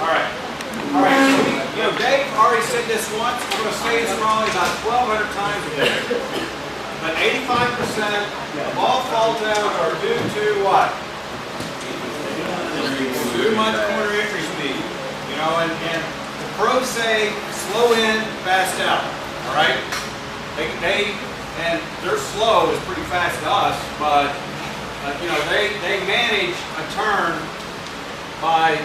All right. All right. So, you know, Dave already said this once. We're going to say this probably about 1,200 times a day. But 85% of all fall downs are due to what? Too much corner entry speed. You know, and the pros say slow in, fast out. All right. And their slow is pretty fast to us, but you know, they manage a turn by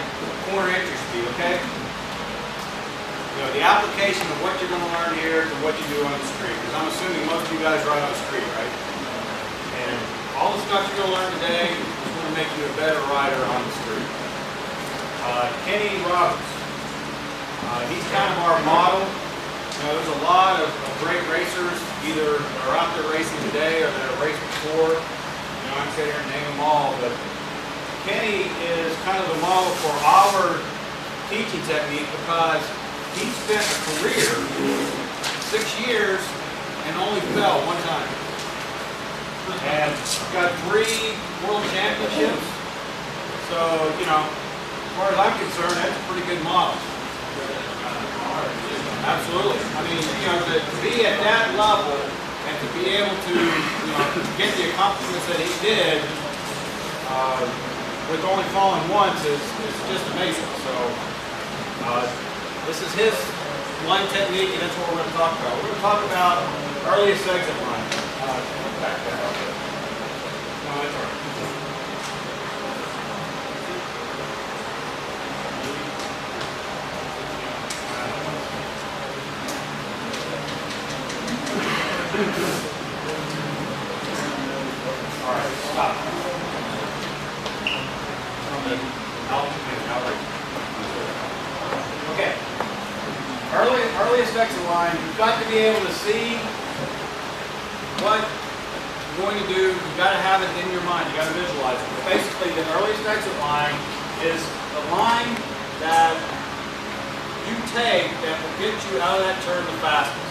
corner entry speed, okay? You know, the application of what you're going to learn here to what you do on the street, because I'm assuming most of you guys ride on the street, right? And all the stuff you're going to learn today is going to make you a better rider on the street. Kenny Roberts, he's kind of our model. You know, there's a lot of great racers, either that are out there racing today or that have raced before. You know, I can sit here and name them all, but Kenny is kind of the model for our teaching technique because he spent a career, 6 years, and only fell one time. And got 3 world championships. So, you know, as far as I'm concerned, that's a pretty good model. Absolutely. I mean, you know, to be at that level and to be able to, you know, get the accomplishments that he did with only falling once is just amazing. So this is his line technique, and that's what we're going to talk about. We're going to talk about earliest exit line. Back that up. No, that's all right. Alright, stop. Okay. Earliest exit line, you've got to be able to see what you're going to do. You've got to have it in your mind. You've got to visualize it. But basically, the earliest exit line is the line that you take that will get you out of that turn the fastest.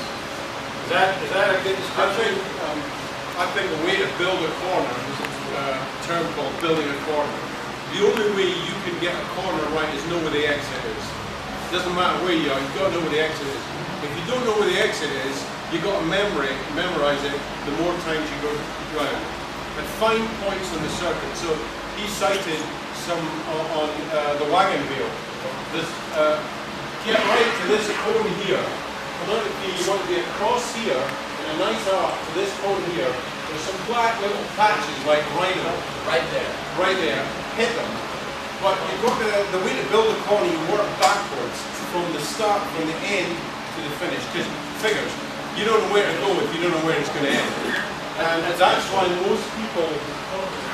Is that a good description? I think the way to build a corner is a term called building a corner. The only way you can get a corner right is know where the exit is. It doesn't matter where you are, you've got to know where the exit is. If you don't know where the exit is, you've got to memorize it the more times you go around. And find points on the circuit. So he cited some on the wagon wheel. Get right to this cone here. Politically, you want to be across here in a nice arc to this cone here. There's some black little patches like rhino. Right there. Right there. Hit them. But you've got the way to build a corner, you work backwards from the start, from the end to the finish. Because figures, you don't know where to go if you don't know where it's going to end. And that's why most people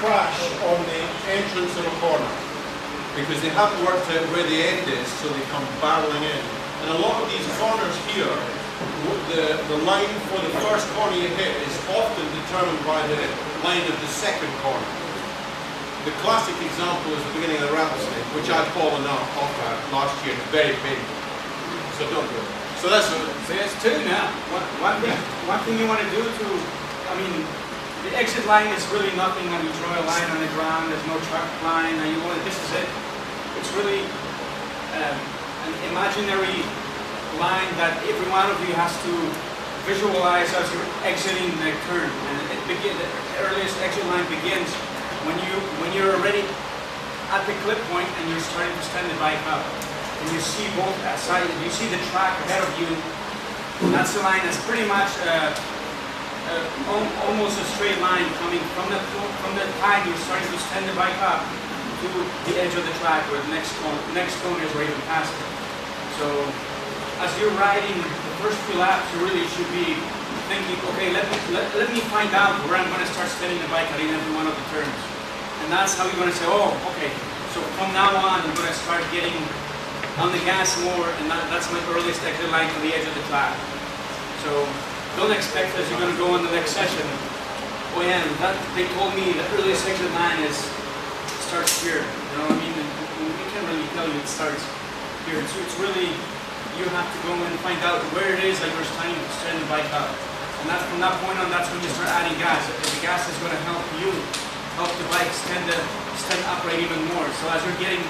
crash on the entrance of a corner. Because they haven't worked out where the end is, so they come barreling in. And a lot of these corners here, the line for the first corner you hit is often determined by the line of the second corner. The classic example is the beginning of the rattlesnake, which I'd fallen off last year. It's very painful. So don't do it. So that's it. So it's 2 now. One thing you want to do to, I mean, the exit line is really nothing when you draw a line on the ground. There's no track line, and you want this is it. It's really an imaginary line that every one of you has to visualize as you're exiting the turn. And the earliest exit line begins when you're already at the clip point and you're starting to stand the bike up. And you see both sides, you see the track ahead of you. That's the line that's pretty much almost a straight line coming from the time you're starting to stand the bike up to the edge of the track where the next cone is or even past it. So as you're riding the first few laps, you really should be thinking, okay, let me find out where I'm going to start standing the bike at every one of the turns. And that's how you're going to say, oh, okay, so from now on, I'm going to start getting on the gas more, and that's my earliest exit line to the edge of the track. So don't expect as you're going to go on the next session, oh yeah, they told me the earliest exit line starts here. You know what I mean? We can't really tell you it starts here. So it's really, you have to go and find out where it is that you're starting to stand the bike up. And from that point on, that's when you start adding gas. The gas is going to help the bike stand upright even more. So as you're getting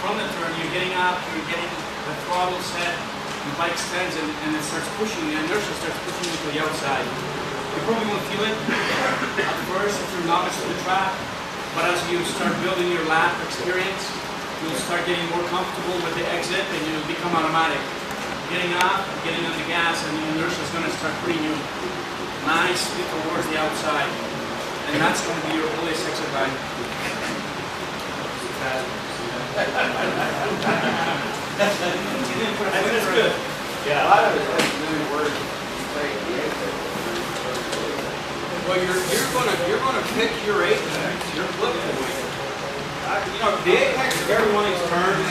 from the turn, you're getting up, you're getting the throttle set, the bike extends and it starts pushing, the inertia starts pushing you to the outside. You probably won't feel it at first if you're novice to the track, but as you start building your lap experience, you'll start getting more comfortable with the exit and you'll become automatic. Getting up, getting on the gas, and the inertia is going to start putting you nicely towards the outside. And that's going to be your earliest exit ride. That's good. Yeah. A lot of it has to do with where you say the apex. Well, you're gonna pick your apex, your flip point. You know, the apex of every one of these turns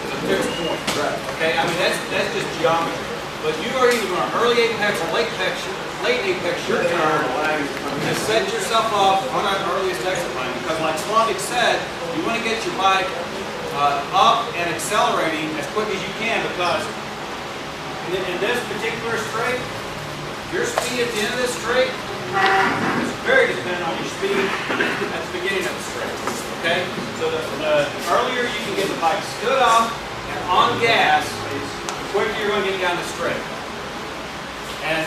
is a fixed point. Right. Okay, I mean that's just geometry. But you are either going to early apex or late apex your turn to set yourself up on that earliest exit line. Because like Slavek said, you want to get your bike up and accelerating as quick as you can, because in this particular straight, your speed at the end of this straight is very dependent on your speed at the beginning of the straight. Okay? So the earlier you can get the bike stood up and on gas, the quicker you're going to get down the straight. And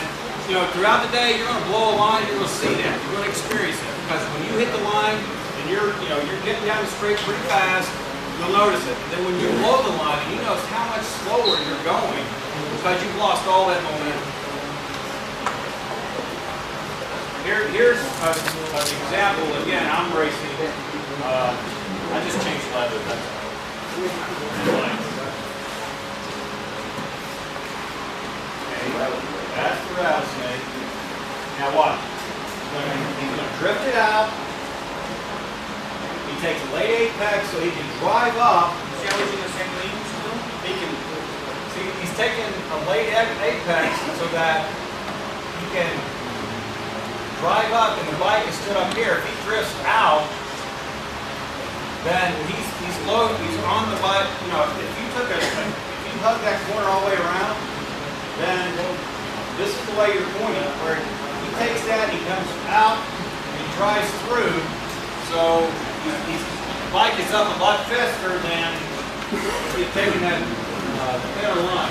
you know, throughout the day, you're going to blow a line, you're going to see that, you're going to experience it. Because when you hit the line and you're getting down the straight pretty fast, you'll notice it. And then when you blow the line, you notice how much slower you're going because you've lost all that momentum. Here's an example. Again, I'm racing. I just changed leather. That's the rattlesnake. Now watch. He's going to drift it out. He takes a late apex so he can drive up. See how he's in the same lane still? He can see he's taking a late apex so that he can drive up and the bike is stood up here. If he drifts out, then he's low. He's on the bike. You know, if you hug that corner all the way around, then this is the way you're pointing, where he takes that, he comes out, and he drives through, so the bike is up a lot faster than if you're taking that thinner line.